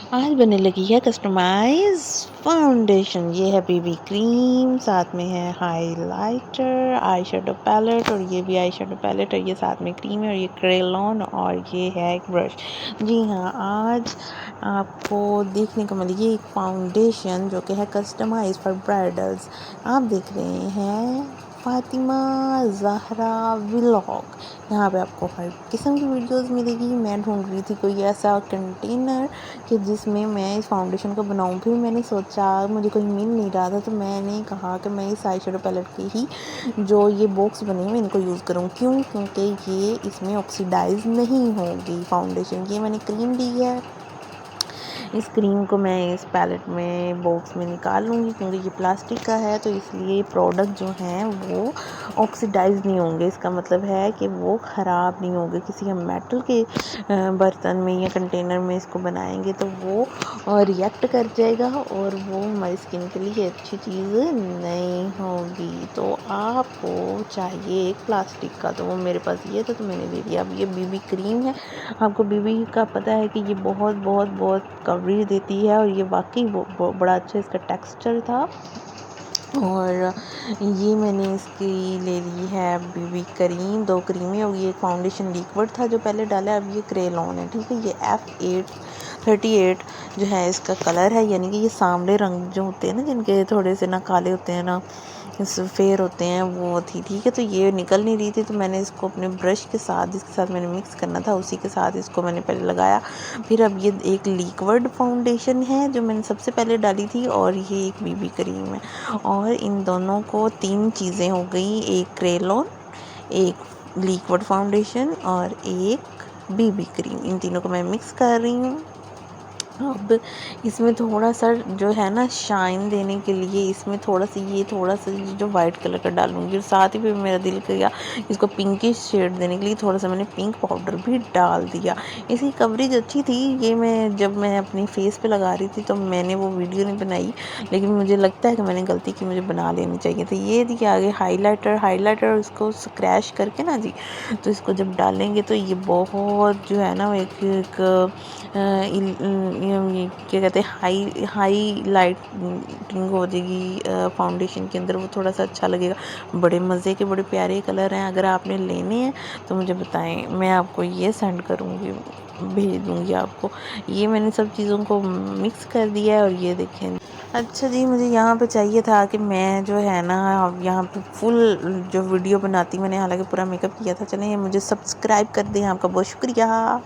आज बनने लगी है कस्टमाइज फाउंडेशन। ये है बीबी क्रीम, साथ में है हाइलाइटर, आई शेडो पैलेट, और ये भी आई शेडो पैलेट, और ये साथ में क्रीम है, और ये क्रेलॉन, और ये है एक ब्रश। जी हाँ, आज आपको देखने को मिलेगी एक फाउंडेशन जो कि है कस्टमाइज फॉर ब्राइडल्स। आप देख रहे हैं फातिमा ज़हरा व्लॉग। यहाँ पे आपको हर किस्म की वीडियोस मिलेगी। मैं ढूंढ रही थी कोई ऐसा कंटेनर कि जिसमें मैं इस फाउंडेशन को बनाऊं, फिर मैंने सोचा मुझे कोई मिल नहीं रहा था, तो मैंने कहा कि मैं इस आई शेडो पैलेट के ही जो ये बॉक्स बने हुए इनको यूज़ करूं। क्यों? क्योंकि ये इसमें ऑक्सीडाइज नहीं होगी फाउंडेशन। ये मैंने क्रीम ली है, इस क्रीम को मैं इस पैलेट में बॉक्स में निकाल लूँगी, क्योंकि ये प्लास्टिक का है, तो इसलिए प्रोडक्ट जो हैं वो ऑक्सीडाइज नहीं होंगे। इसका मतलब है कि वो ख़राब नहीं होंगे। किसी हम मेटल के बर्तन में या कंटेनर में इसको बनाएंगे तो वो रिएक्ट कर जाएगा, और वो हमारी स्किन के लिए अच्छी चीज़ नहीं होगी। तो आपको चाहिए एक प्लास्टिक का, तो वो मेरे पास ये था तो मैंने ले लिया। अब ये बीबी क्रीम है। आपको बीबी का पता है कि ये बहुत बहुत बहुत कवरेज देती है, और ये वाकई बड़ा अच्छा इसका टेक्सचर था। और ये मैंने इसकी ले ली है बीबी क्रीम, 2 क्रीमें, और ये फाउंडेशन लिक्विड था जो पहले डाला है। अब ये क्रेलॉन है, ठीक है। ये F838 जो है इसका कलर है, यानी कि ये सांवले रंग जो होते हैं ना, जिनके थोड़े से ना काले होते हैं ना फेयर होते हैं, वो थी, ठीक है। तो ये निकल नहीं रही थी, तो मैंने इसको अपने ब्रश के साथ, जिसके साथ मैंने मिक्स करना था उसी के साथ इसको मैंने पहले लगाया। फिर अब ये एक लिक्विड फाउंडेशन है जो मैंने सबसे पहले डाली थी, और ये एक बीबी क्रीम है। और इन दोनों को 3 चीज़ें हो गई, एक क्रेलॉन, एक लिक्विड फाउंडेशन, और एक बीबी क्रीम। इन तीनों को मैं मिक्स कर रही हूँ। अब इसमें थोड़ा सा जो है ना शाइन देने के लिए इसमें थोड़ा सा जो वाइट कलर का डालूंगी, और साथ ही फिर मेरा दिल किया इसको पिंकिश शेड देने के लिए थोड़ा सा मैंने पिंक पाउडर भी डाल दिया। इसकी कवरेज अच्छी थी। ये जब मैं अपनी फेस पे लगा रही थी तो मैंने वो वीडियो नहीं बनाई, लेकिन मुझे लगता है कि मैंने गलती की, मुझे बना लेनी चाहिए थी। ये देखिए आगे हाइलाइटर इसको स्क्रैच करके ना जी, तो इसको जब डालेंगे तो ये बहुत जो है ना एक ये क्या कहते हैं हाई लाइटिंग हो जाएगी फाउंडेशन के अंदर, वो थोड़ा सा अच्छा लगेगा। बड़े मज़े के बड़े प्यारे कलर हैं। अगर आपने लेने हैं तो मुझे बताएं, मैं आपको ये सेंड करूँगी, भेज दूँगी आपको। ये मैंने सब चीज़ों को मिक्स कर दिया है, और ये देखें। अच्छा जी, मुझे यहाँ पे चाहिए था कि मैं जो है ना यहाँ पे फुल जो वीडियो बनाती, मैंने हालांकि पूरा मेकअप किया था। चलें, मुझे सब्सक्राइब कर दें, आपका बहुत शुक्रिया।